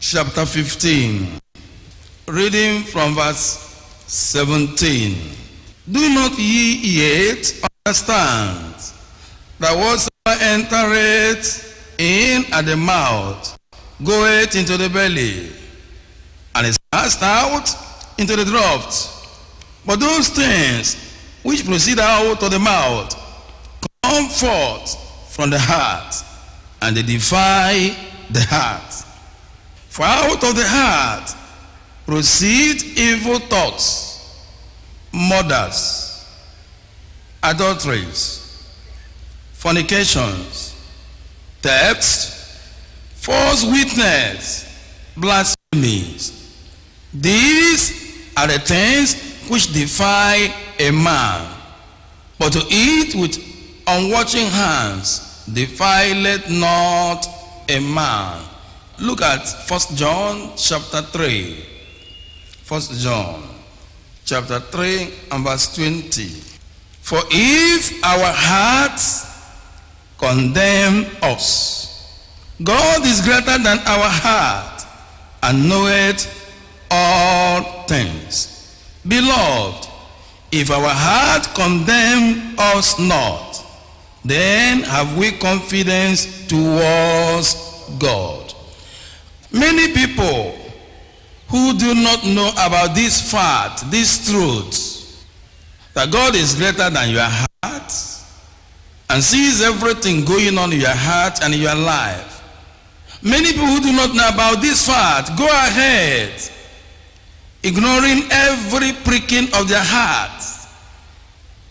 chapter 15, reading from verse 17. Do not ye yet understand that whatsoever entereth in at the mouth goeth into the belly, and is cast out into the draught? But those things which proceed out of the mouth come forth from the heart, and they defile the heart. For out of the heart proceed evil thoughts, murders, adulteries, fornications, thefts, false witness, blasphemies. These are the things which defile a man. But to eat with unwatching hands defileth not a man. Look at 1 John chapter 3. 1 John chapter 3 and verse 20. For if our hearts condemn us, God is greater than our heart, and knoweth all things. Beloved, if our heart condemn us not, then have we confidence towards God. Many people who do not know about this fact, this truth, that God is greater than your heart and sees everything going on in your heart and in your life. Many people who do not know about this fact go ahead ignoring every pricking of their heart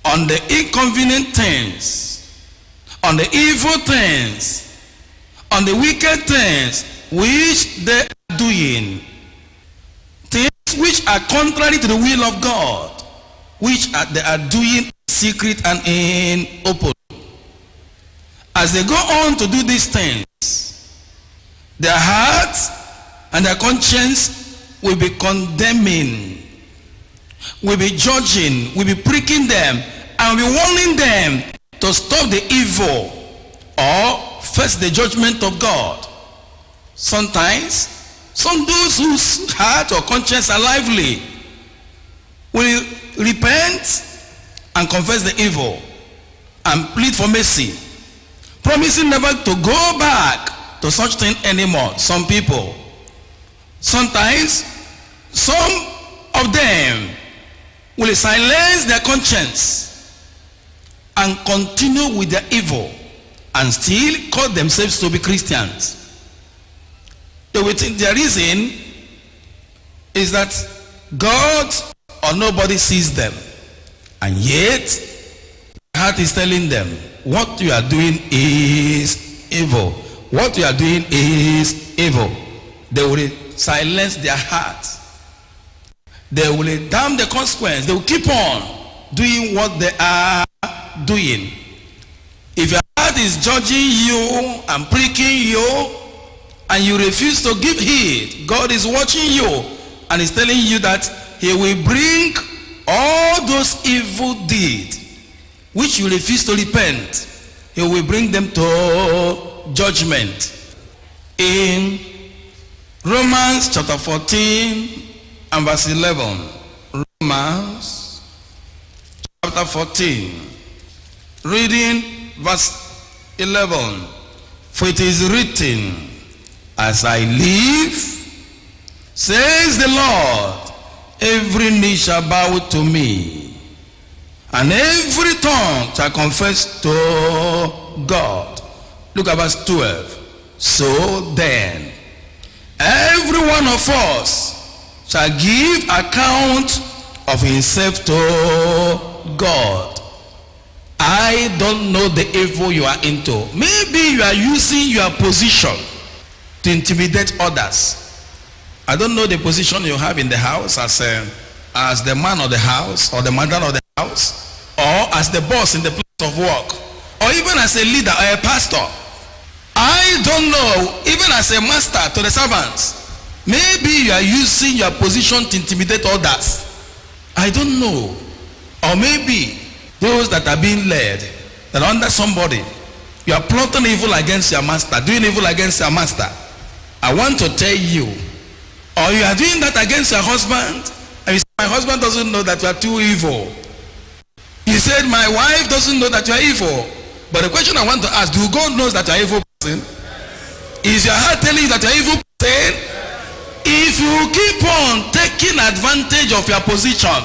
on the inconvenient things, on the evil things, on the wicked things which they are doing, things which are contrary to the will of God, which they are doing in secret and in open. As they go on to do these things, their hearts and their conscience will be condemning, will be judging, will be pricking them, and will be warning them to stop the evil or face the judgment of God. Sometimes, those whose heart or conscience are lively will repent and confess the evil and plead for mercy, promising never to go back to such thing anymore. Some people. Sometimes, some of them will silence their conscience and continue with their evil and still call themselves to be Christians. They will think their reason is that God or nobody sees them, and yet the heart is telling them what you are doing is evil. What you are doing is evil. They will silence their heart. They will damn the consequence. They will keep on doing what they are doing. If your heart is judging you and pricking you, and you refuse to give heed, God is watching you and is telling you that he will bring all those evil deeds which you refuse to repent. He will bring them to judgment. In Romans chapter 14 and verse 11. Romans chapter 14, reading verse 11. For it is written, as I live, says the Lord, every knee shall bow to me, and every tongue shall confess to God. Look at verse 12. So then, every one of us shall give account of himself to God. I don't know the evil you are into. Maybe you are using your position to intimidate others. I don't know the position you have in the house as the man of the house or the mother of the house, or as the boss in the place of work, or even as a leader or a pastor. I don't know, even as a master to the servants. Maybe you are using your position to intimidate others. I don't know. Or maybe those that are being led, that are under somebody, you are plotting evil against your master, doing evil against your master. I want to tell you, or you are doing that against your husband, and you say, my husband doesn't know that you are too evil. You said, my wife doesn't know that you are evil. But the question I want to ask, do God knows that you are evil person? Is your heart telling you that you are evil person? If you keep on taking advantage of your position,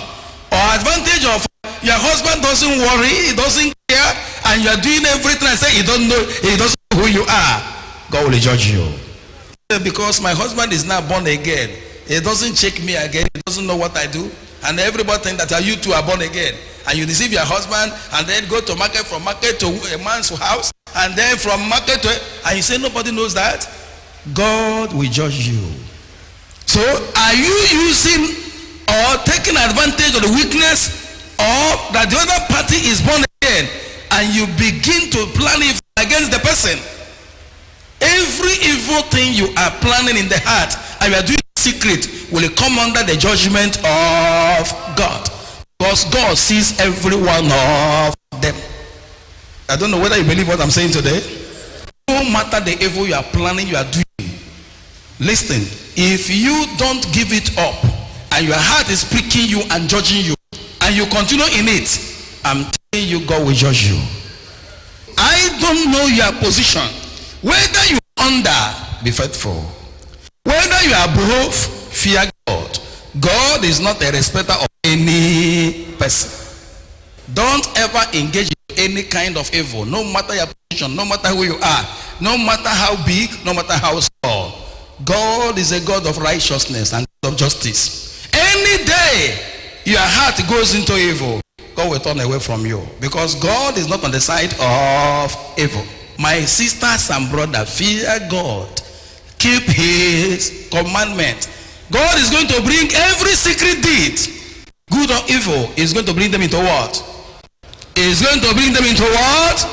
or advantage of your husband doesn't worry, he doesn't care, and you are doing everything and say he doesn't know who you are, God will judge you. Because my husband is now born again, he doesn't check me again, he doesn't know what I do, and everybody think that you two are born again, and you deceive your husband, and then go to market, from market to a man's house, and then from market to, and you say nobody knows that. God will judge you. So are you using or taking advantage of the weakness, or that the other party is born again, and you begin to plan evil against the person? Every evil thing you are planning in the heart and you are doing secret will come under the judgment of God, because God sees every one of them. I don't know whether you believe what I'm saying today. No matter the evil you are planning, you are doing, listen, if you don't give it up and your heart is pricking you and judging you, and you continue in it, I'm telling you, God will judge you. I don't know your position, whether you are under, be faithful. Whether you are above, fear God. God is not a respecter of any person. Don't ever engage in any kind of evil, no matter your position, no matter who you are, no matter how big, no matter how small. God is a God of righteousness and of justice. Any day your heart goes into evil, God will turn away from you, because God is not on the side of evil. My sisters and brothers, fear God. Keep his commandment. God is going to bring every secret deed, good or evil, is going to bring them into what? Is going to bring them into what?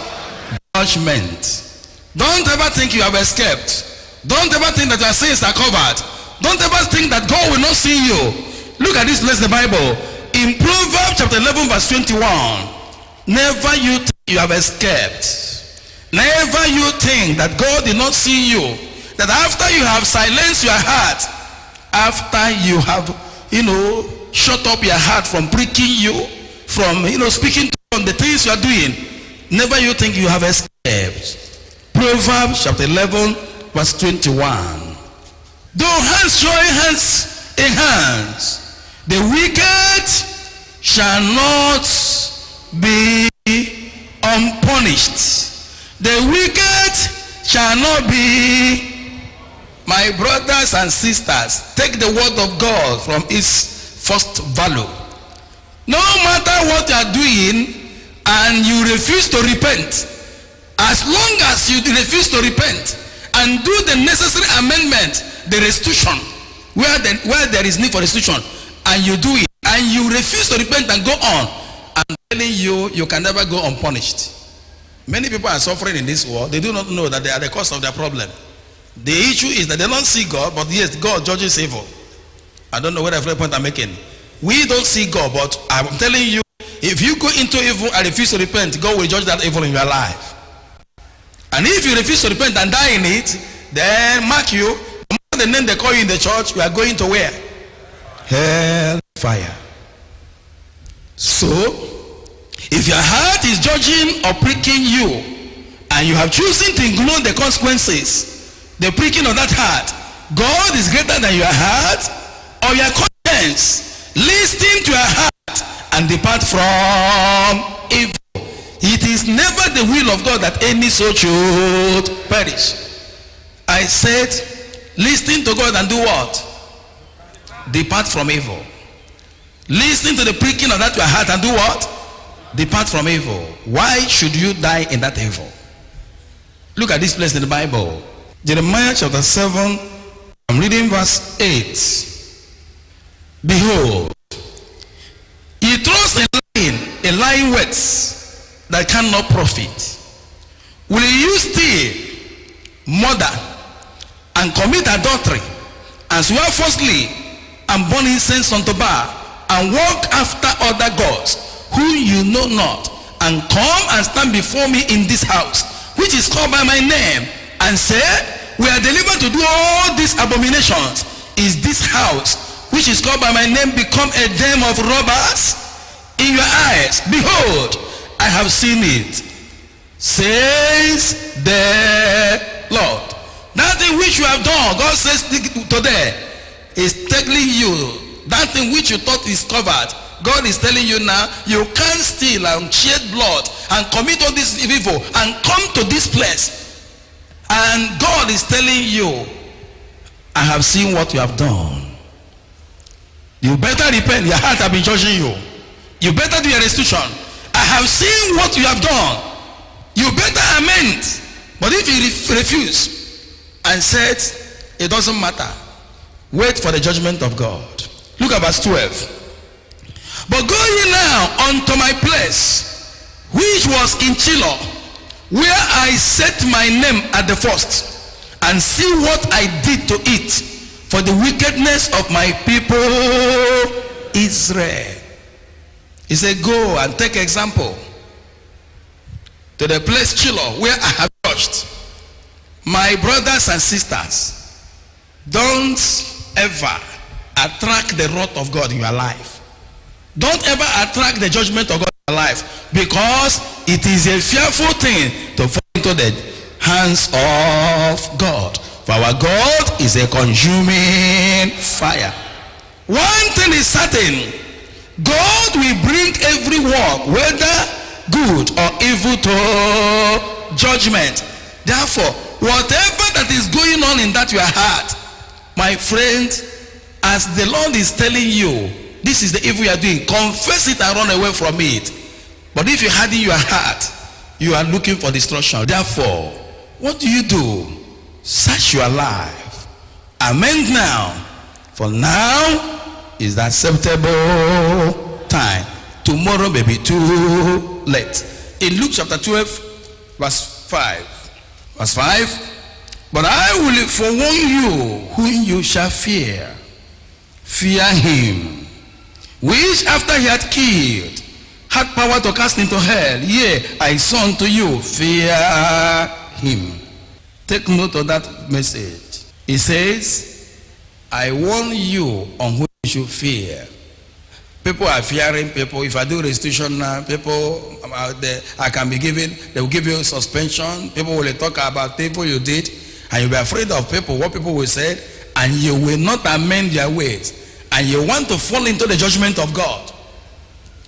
Judgment. Don't ever think you have escaped. Don't ever think that your sins are covered. Don't ever think that God will not see you. Look at this place, the Bible. In Proverbs chapter 11 verse 21. Never you think you have escaped. Never you think that God did not see you. That after you have silenced your heart, after you have, shut up your heart from pricking you, from, speaking on the things you are doing, never you think you have escaped. Proverbs chapter 11 verse 21. Though hands join hands in hands, the wicked shall not be unpunished. The wicked shall not be. My brothers and sisters, take the word of God from its first value. No matter what you are doing and you refuse to repent, as long as you refuse to repent and do the necessary amendment, the restitution, where there is need for restitution, and you do it, and you refuse to repent and go on, I'm telling you, you can never go unpunished. Many people are suffering in this world. They do not know that they are the cause of their problem. The issue is that they don't see God, but yes, God judges evil. I don't know what point I'm making. We don't see God, but I'm telling you, if you go into evil and refuse to repent, God will judge that evil in your life. And if you refuse to repent and die in it, then mark you, no matter the name they call you in the church, you are going to where? Hell fire. So, if your heart is judging or pricking you, and you have chosen to ignore the consequences, the pricking of that heart, God is greater than your heart or your conscience. Listen to your heart and depart from evil. It is never the will of God that any soul should perish. I said, listen to God and do what? Depart from evil. Listen to the pricking of that your heart and do what? Depart from evil. Why should you die in that evil? Look at this place in the Bible. Jeremiah chapter 7, I'm reading verse 8. Behold, he throws a lying words that cannot profit. Will you steal, murder, and commit adultery, and swear falsely, and burn incense unto Baal, and walk after other gods, whom you know not, and come and stand before me in this house, which is called by my name, and say, we are delivered to do all these abominations, is this house, which is called by my name, become a den of robbers in your eyes? Behold, I have seen it, says the Lord. That thing which you have done, God says today, is telling you, that thing which you thought is covered, God is telling you now, you can't steal and shed blood and commit all this evil and come to this place. And God is telling you, I have seen what you have done. You better repent. Your heart have been judging you. You better do your restitution. I have seen what you have done. You better amend. But if you refuse and said, it doesn't matter, wait for the judgment of God. Look at verse 12. But go ye now unto my place, which was in Shiloh, where I set my name at the first, and see what I did to it for the wickedness of my people Israel. He said, go and take example to the place Shiloh, where I have judged. My brothers and sisters, don't ever attract the wrath of God in your life. Don't ever attract the judgment of God in your life, because it is a fearful thing to fall into the hands of God. For our God is a consuming fire. One thing is certain, God will bring every work, whether good or evil, to judgment. Therefore, whatever that is going on in that your heart, my friend, as the Lord is telling you, this is the evil you are doing, confess it and run away from it. But if you had in your heart, you are looking for destruction. Therefore, what do? Search your life. Amend now. For now is the acceptable time. Tomorrow may be too late. In Luke chapter 12, verse 5. Verse 5. But I will forewarn you whom you shall fear. Fear him, which after he had killed, had power to cast into hell. Yea, I say unto you, fear him. Take note of that message. He says, I warn you on whom you should fear. People are fearing people. If I do restitution now, people I can be given, they will give you suspension. People will talk about people you did, and you'll be afraid of people, what people will say, and you will not amend their ways, and you want to fall into the judgment of God.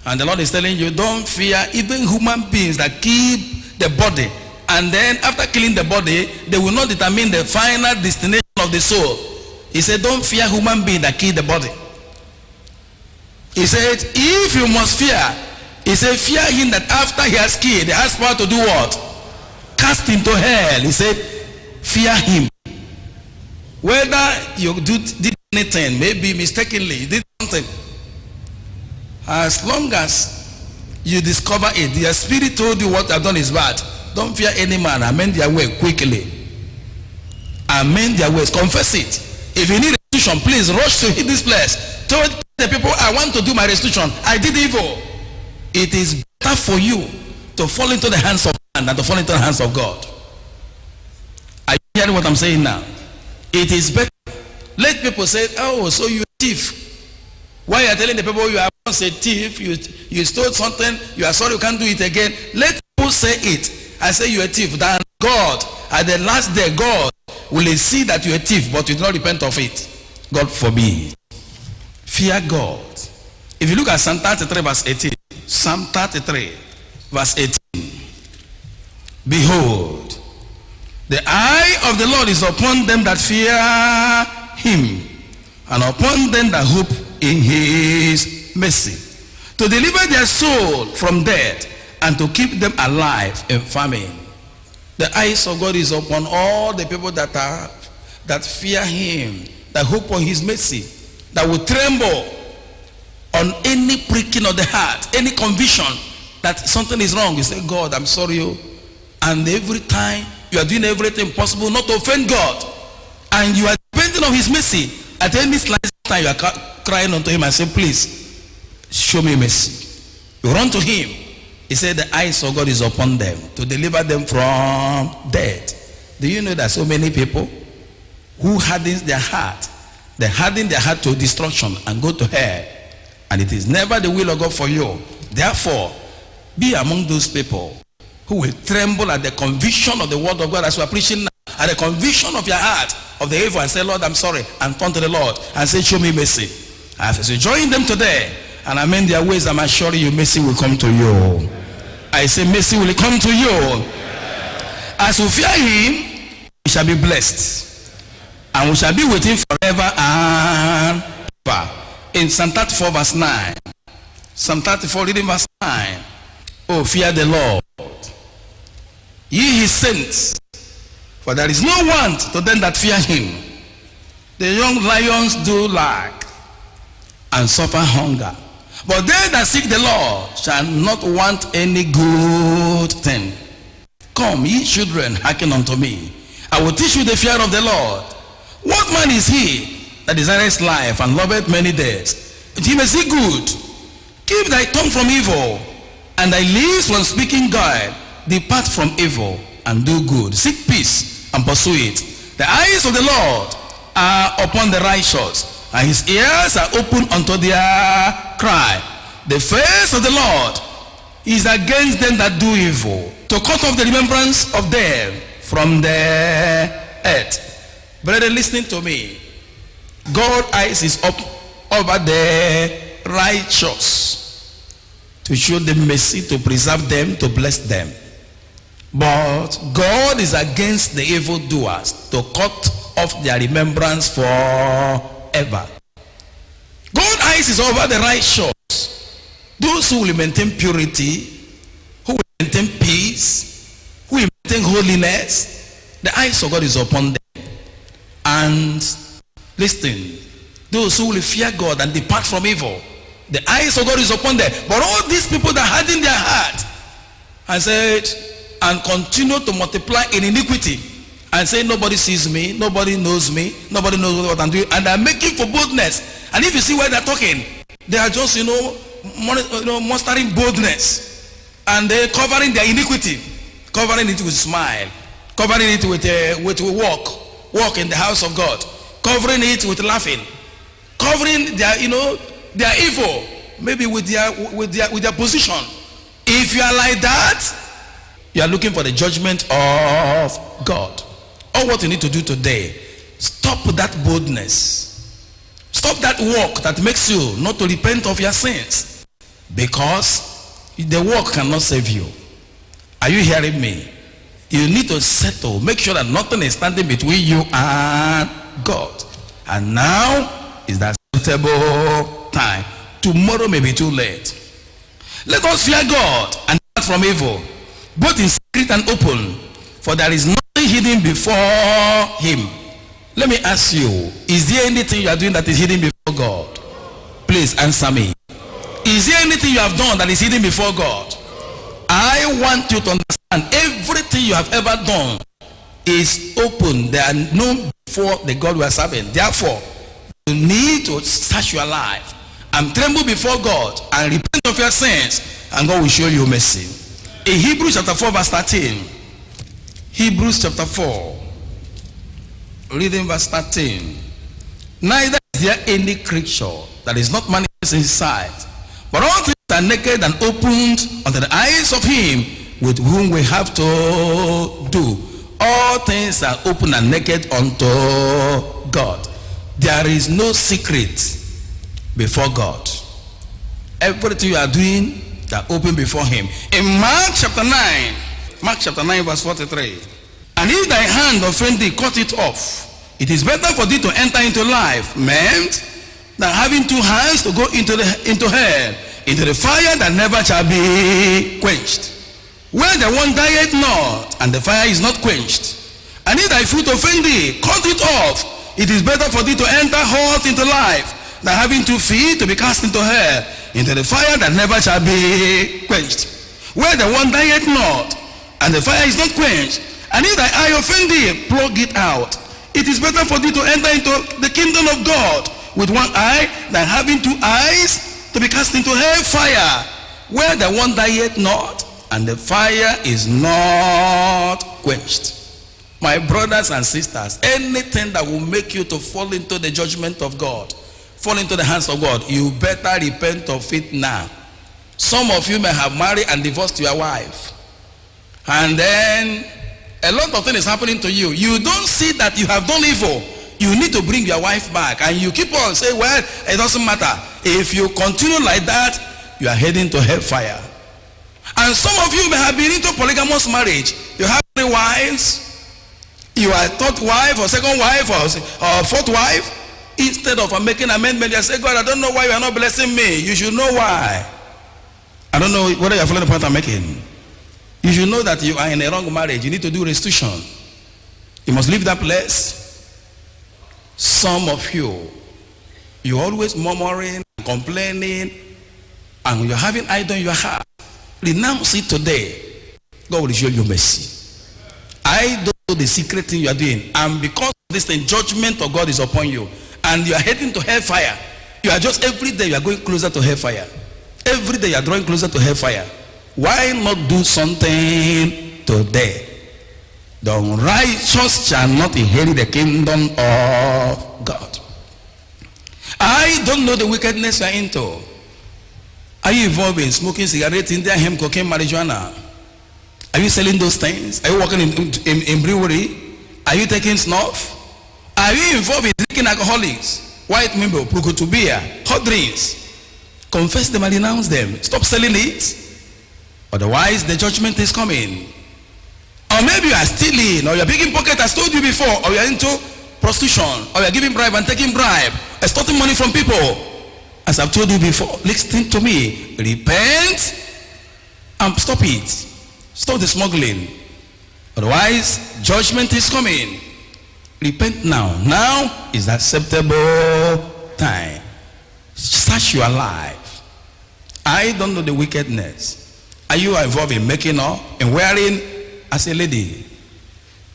And the Lord is telling you, don't fear even human beings that keep the body, and then after killing the body, they will not determine the final destination of the soul. He said, don't fear human beings that kill the body. He said, if you must fear, he said, fear him that after he has killed, he has power to do what? Cast into hell. He said, fear him. Whether you did anything, maybe mistakenly, you did something, as long as you discover it, your spirit told you what you have done is bad, don't fear any man. Amend their way quickly. Amend their ways. Confess it. If you need restitution, please rush to hit this place. Tell the people, I want to do my restitution. I did evil. It is better for you to fall into the hands of man than to fall into the hands of God. Are you hearing what I'm saying now? It is better. Let people say, oh, so you're a thief. Why are you telling the people you are once a thief, you stole something, you are sorry you can't do it again? Let people say it. I say you're a thief. Then God, at the last day, God will see that you're a thief, but you do not repent of it. God forbid. Fear God. If you look at Psalm 33 verse 18. Psalm 33 verse 18. Behold, the eye of the Lord is upon them that fear him, and upon them that hope in his mercy, to deliver their soul from death, and to keep them alive in famine. The eyes of God is upon all the people that fear him, that hope on his mercy, that will tremble on any pricking of the heart, any conviction that something is wrong. You say, God, I'm sorry. And every time you are doing everything possible not to offend God, and you are depending on his mercy, at any slight time you are crying unto him and say, please show me mercy. You run to him. He said the eyes of God is upon them to deliver them from death. Do you know that so many people who hardens their heart. They harden their heart to destruction and go to hell. And it is never the will of God for you. Therefore, be among those people who will tremble at the conviction of the word of God as we are preaching now, at the conviction of your heart of the evil, and say, Lord, I'm sorry, and turn to the Lord and say, show me mercy. As you join them today and amend their ways, I'm assuring you mercy will come to you. I say mercy will come to you. As we fear him, we shall be blessed. And we shall be with him forever and ever. In Psalm 34 verse 9. Psalm 34 reading verse 9. Oh, fear the Lord, ye his saints, for there is no want to them that fear him. The young lions do lack and suffer hunger, but they that seek the Lord shall not want any good thing. Come, ye children, hearken unto me. I will teach you the fear of the Lord. What man is he that desireth life and loveth many days, that he may see good? Keep thy tongue from evil, and thy lips from speaking guile. Depart from evil and do good. Seek peace and pursue it. The eyes of the Lord are upon the righteous, and his ears are open unto their cry. The face of the Lord is against them that do evil, to cut off the remembrance of them from the earth. Brethren, listen to me. God's eyes is up over the righteous, to show them mercy, to preserve them, to bless them. But God is against the evildoers, to cut off their remembrance forever. God's eyes is over the righteous, those who will maintain purity, who will maintain peace, who will maintain holiness. The eyes of God is upon them. And listen, those who will fear God and depart from evil, the eyes of God is upon them. But all these people that harden their heart and said, and continue to multiply in iniquity, and say, nobody sees me, nobody knows me, nobody knows what I'm doing, and they're making for boldness. And if you see where they're talking, they are just mustering boldness, and they're covering their iniquity, covering it with smile, covering it with walk in the house of God, covering it with laughing, covering their their evil, maybe with their position. If you are like that, you are looking for the judgment of God. All what you need to do today, stop that boldness, stop that walk that makes you not to repent of your sins, because the walk cannot save you. Are you hearing me? You need to settle, make sure that nothing is standing between you and God. And now is that suitable time. Tomorrow may be too late. Let us fear God and depart from evil, both in secret and open, for there is nothing hidden before him. Let me ask you, is there anything you are doing that is hidden before God? Please answer me. Is there anything you have done that is hidden before God? I want you to understand, everything you have ever done is open. They are known before the God we are serving. Therefore, you need to search your life and tremble before God and repent of your sins, and God will show you mercy. In Hebrews chapter 4 verse 13, Hebrews chapter 4, reading verse 13. Neither is there any creature that is not manifest in sight, but all things are naked and opened unto the eyes of him with whom we have to do. All things are open and naked unto God. There is no secret before God. Everything you are doing, they are open before him. In Mark chapter 9 verse 43. And if thy hand offend thee, cut it off. It is better for thee to enter into life, meant than having two hands to go into hell, into the fire that never shall be quenched, where the one dieth not, and the fire is not quenched. And if thy foot offend thee, cut it off. It is better for thee to enter hot into life, than having 2 feet to be cast into hell, into the fire that never shall be quenched, where the one dieth not, and the fire is not quenched. And if thy eye offend thee, pluck it out. It is better for thee to enter into the kingdom of God with one eye, than having 2 eyes to be cast into hell fire, where the one dieth not, and the fire is not quenched. My brothers and sisters, anything that will make you to fall into the judgment of God, fall into the hands of God, you better repent of it now. Some of you may have married and divorced your wife, and then a lot of things is happening to you. You don't see that you have done evil. You need to bring your wife back, and you keep on saying, well, it doesn't matter. If you continue like that, you are heading to hellfire. And some of you may have been into polygamous marriage. You have 3 wives. You are 3rd wife or 2nd wife or 4th wife. Instead of making amendment, you say, God, I don't know why you are not blessing me. You should know why. I don't know whether you are following the point I'm making. You should know that you are in a wrong marriage. You need to do restitution. You must leave that place. Some of you, you're always murmuring, complaining, and you're having idol in your heart. Renounce it today. God will show you mercy. I don't know the secret thing you are doing, and because of this thing, judgment of God is upon you, and you are heading to hellfire. You are just every day you are going closer to hellfire. Every day you are drawing closer to hellfire. Why not do something today? The unrighteous shall not inherit the kingdom of God. I don't know the wickedness you are into. Are you involved in smoking cigarettes, Indian hemp, cocaine, marijuana? Are you selling those things? Are you working in brewery? Are you taking snuff? Are you involved in drinking alcoholics, white member, to beer, hot drinks? Confess them and renounce them. Stop selling it. Otherwise, the judgment is coming. Or maybe you are stealing, or you are picking pocket, as told you before, or you are into prostitution, or you are giving bribe and taking bribe, extorting money from people. As I've told you before, listen to me. Repent and stop it. Stop the smuggling. Otherwise, judgment is coming. Repent now. Now is the acceptable time. Search your life. I don't know the wickedness. Are you involved in making up and wearing as a lady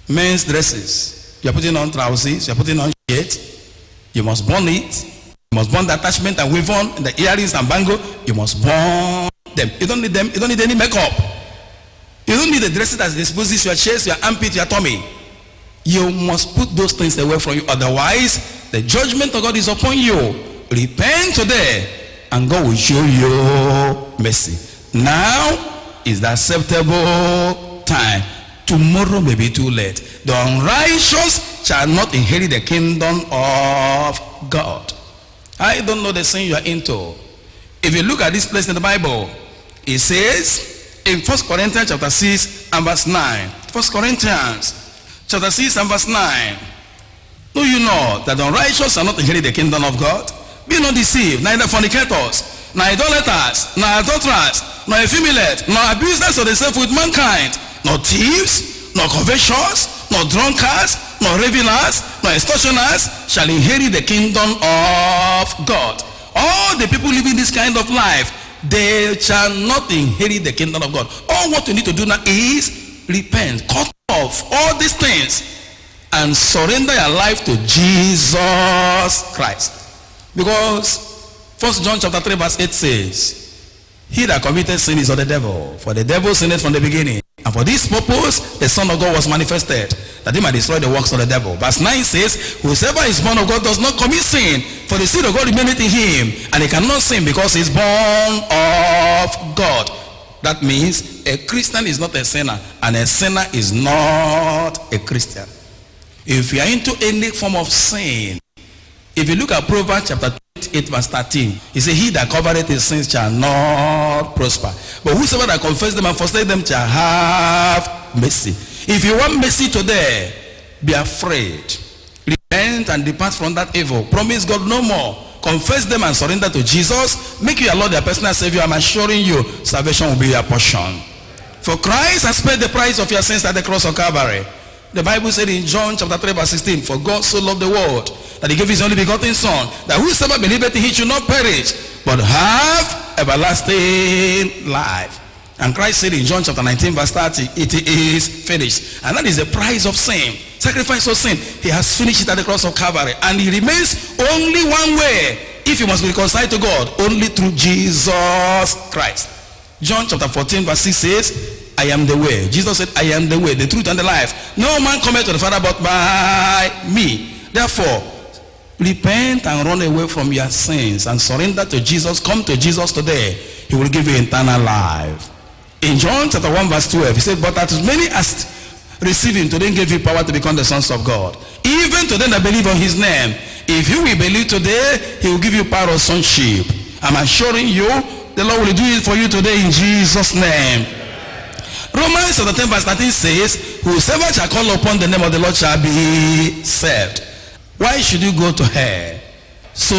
men's dresses? You are putting on trousers, you are putting on shirt. You must burn it. You must burn the attachment and weave on the earrings and bangle. You must burn them. You don't need them. You don't need any makeup. You don't need the dresses that exposes your chest, your armpit, your tummy. You must put those things away from you. Otherwise, the judgment of God is upon you. Repent today, and God will show you mercy. Now is the acceptable time. Tomorrow may be too late. The unrighteous shall not inherit the kingdom of God. I don't know the sin you are into. If you look at this place in the Bible, it says in 1 Corinthians chapter 6 and verse 9. 1 Corinthians chapter 6 and verse 9. Do you know that the unrighteous shall not inherit the kingdom of God? Be not deceived, neither fornicators, nor idolaters, nor adulterers, nor effeminate, nor abusers of themselves with mankind, nor thieves, nor covetous, nor drunkards, nor revilers, nor extortioners shall inherit the kingdom of God. All the people living this kind of life, they shall not inherit the kingdom of God. All what you need to do now is repent, cut off all these things, and surrender your life to Jesus Christ. Because 1 John chapter 3 verse 8 says, he that committed sin is of the devil, for the devil sinned from the beginning. And for this purpose the Son of God was manifested, that he might destroy the works of the devil. Verse 9 says, whosoever is born of God does not commit sin, for the seed of God remaineth in him, and he cannot sin because he is born of God. That means a Christian is not a sinner, and a sinner is not a Christian. If you are into any form of sin, if you look at Proverbs chapter 28 verse 13, he says, he that covereth his sins shall not prosper, but whosoever that confess them and forsake them shall have mercy. If you want mercy today, be afraid. Repent and depart from that evil. Promise God no more. Confess them and surrender to Jesus. Make you your Lord, your personal Savior. I'm assuring you, salvation will be your portion. For Christ has paid the price of your sins at the cross of Calvary. The Bible said in John chapter 3 verse 16, for God so loved the world that he gave his only begotten Son, that whosoever believeth in him should not perish, but have everlasting life. And Christ said in John chapter 19 verse 30, it is finished. And that is the price of sin, sacrifice of sin. He has finished it at the cross of Calvary, and it remains only one way. If you must be reconciled to God, only through Jesus Christ. John chapter 14 verse 6 says, I am the way. Jesus said, I am the way, the truth, and the life. No man cometh to the Father but by me. Therefore, repent and run away from your sins and surrender to Jesus. Come to Jesus today. He will give you eternal life. In John chapter 1 verse 12, he said, but as many as receive him, to them gave you power to become the sons of God. Even to them that believe on his name. If you will believe today, he will give you power of sonship. I'm assuring you, the Lord will do it for you today in Jesus' name. Romans chapter 10 verse 13 says, whosoever shall call upon the name of the Lord shall be saved. Why should you go to hell? So,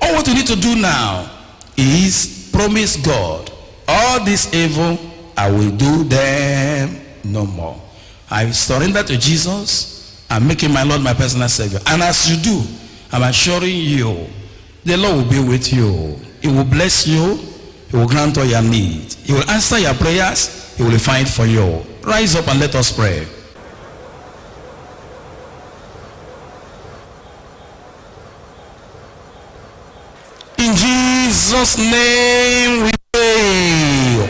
all what you need to do now is promise God, all this evil, I will do them no more. I surrender to Jesus and make him my Lord, my personal Savior. And as you do, I'm assuring you, the Lord will be with you. He will bless you. He will grant all your needs. He will answer your prayers. He will fight for you. Rise up and let us pray. In Jesus' name we pray.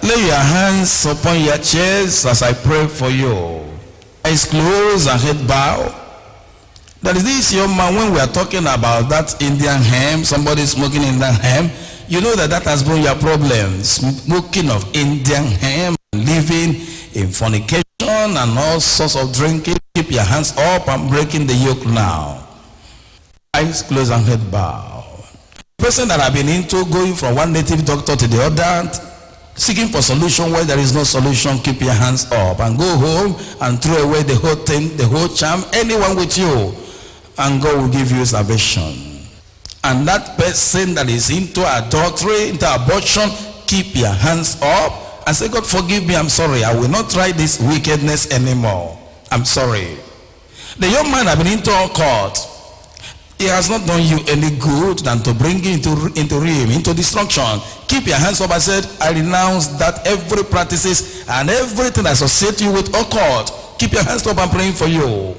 Lay your hands upon your chest as I pray for you. Eyes closed and head bowed. There is this young man, when we are talking about that Indian hemp, somebody smoking Indian hemp, you know that has been your problem. Smoking of Indian hemp, living in fornication and all sorts of drinking. Keep your hands up and breaking the yoke now. Eyes closed and head bowed. Person that have been into going from one native doctor to the other, seeking for solution where there is no solution, keep your hands up and go home and throw away the whole thing, the whole charm, anyone with you, and God will give you salvation. And that person that is into adultery, into abortion, keep your hands up and say, God, forgive me, I'm sorry, I will not try this wickedness anymore. I'm sorry. The young man have been into occult. He has not done you any good than to bring you into ruin, into destruction. Keep your hands up. I said, I renounce that every practices and everything associated you with occult. Keep your hands up. I'm praying for you.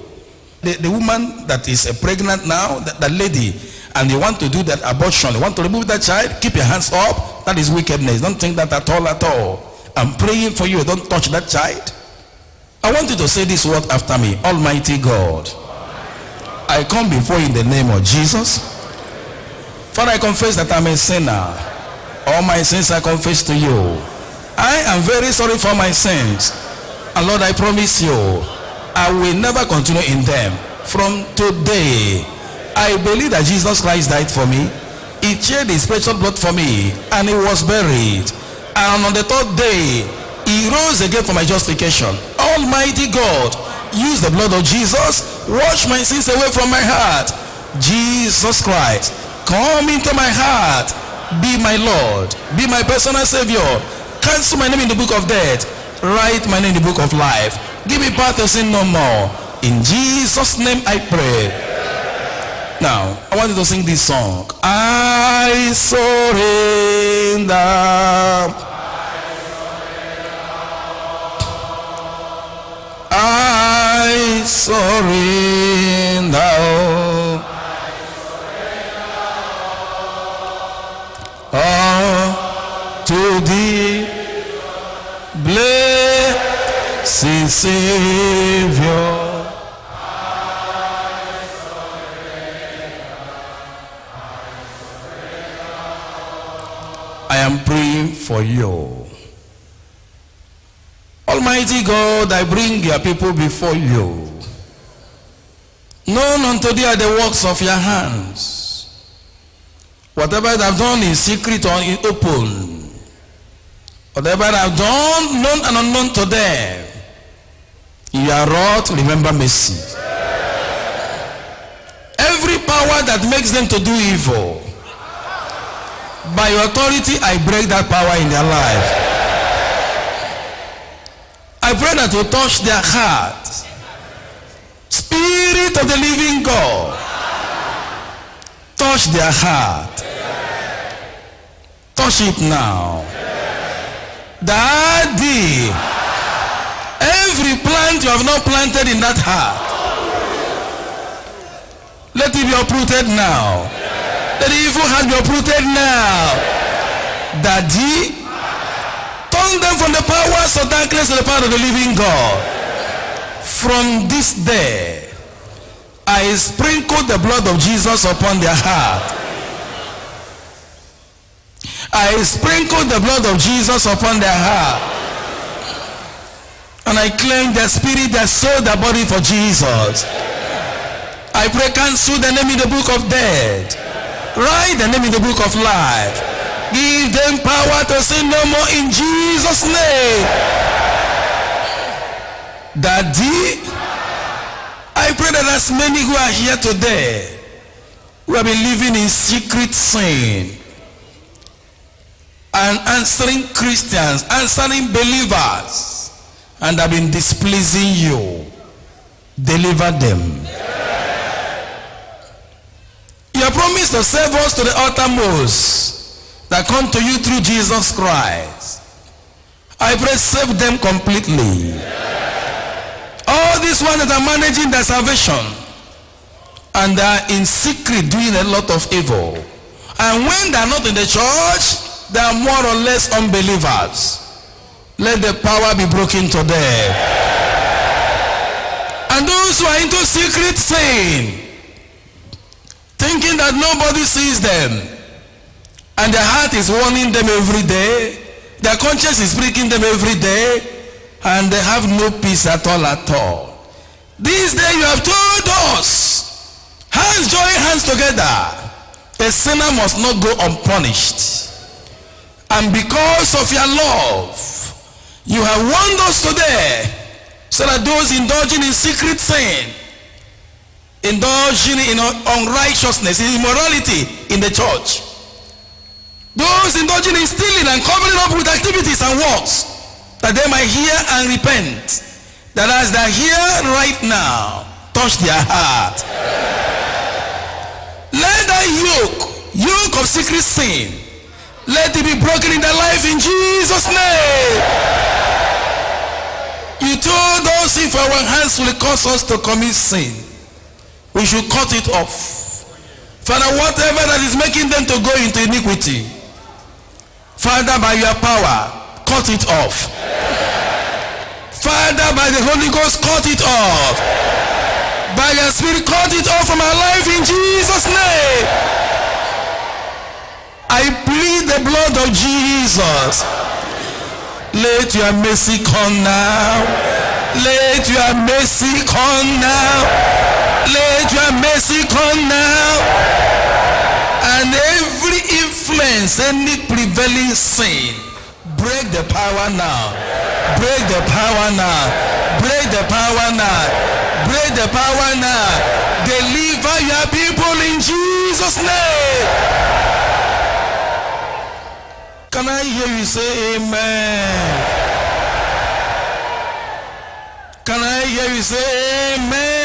The woman that is pregnant now, that lady, and you want to do that abortion, you want to remove that child, keep your hands up. That is wickedness. Don't think that at all. I'm praying for you. Don't touch that child. I want you to say this word after me. Almighty God, I come before you in the name of Jesus. Father, I confess that I'm a sinner. All my sins I confess to you. I am very sorry for my sins. And Lord, I promise you, I will never continue in them. From today, I believe that Jesus Christ died for me. He shed his precious blood for me, and he was buried. And on the third day, he rose again for my justification. Almighty God, use the blood of Jesus, wash my sins away from my heart. Jesus Christ, come into my heart, be my Lord, be my personal Savior. Cancel my name in the book of death, write my name in the book of life. Give me power to sin no more. In Jesus' name I pray. Now, I want you to sing this song. I surrender. I surrender all to thee, blessed Savior. I am praying for you. Almighty God, I bring your people before you. Known unto thee are the works of your hands. Whatever I have done in secret or in open, whatever I have done, known and unknown to them, in your wrath, remember mercy. Every power that makes them to do evil, by your authority, I break that power in their life. I pray that you touch their heart. Spirit of the living God, touch their heart. Touch it now. Daddy, every plant you have not planted in that heart, let it be uprooted now. Let the evil heart be uprooted now. Daddy, turn brought them from the powers of darkness to the power of the living God. From this day, I sprinkle the blood of Jesus upon their heart. I sprinkle the blood of Jesus upon their heart. And I claim their spirit, their soul, their body for Jesus. I pray, cancel the name in the book of death. Write the name in the book of life. Give them power to sin no more in Jesus' name. Daddy, I pray that as many who are here today, who have been living in secret sin, and answering Christians, answering believers, and have been displeasing you, deliver them. You promise to save us to the uttermost that come to you through Jesus Christ. I pray, save them completely. All these ones that are managing their salvation and they are in secret doing a lot of evil, and when they are not in the church, they are more or less unbelievers. Let the power be broken today. And those who are into secret sin, thinking that nobody sees them, and their heart is warning them every day, their conscience is pricking them every day, and they have no peace at all. This day you have told us, hands join hands together. A sinner must not go unpunished. And because of your love, you have warned us today, so that those indulging in secret sin, indulging in unrighteousness, in immorality in the church, those indulging in stealing and covering up with activities and works, that they might hear and repent, that as they are here right now, touch their heart. Let that yoke of secret sin, let it be broken in their life in Jesus' name. You told us if our hands will cause us to commit sin, we should cut it off. Father, whatever that is making them to go into iniquity, Father, by your power, cut it off. Father, by the Holy Ghost, cut it off. By your Spirit, cut it off from our life in Jesus' name. I plead the blood of Jesus. Let your mercy come now. Let your mercy come now. Let your mercy come now. And every influence, any prevailing sin, break the power now. Break the power now. Break the power now. Break the power now. Deliver your people in Jesus' name. Can I hear you say amen? Can I hear you say amen?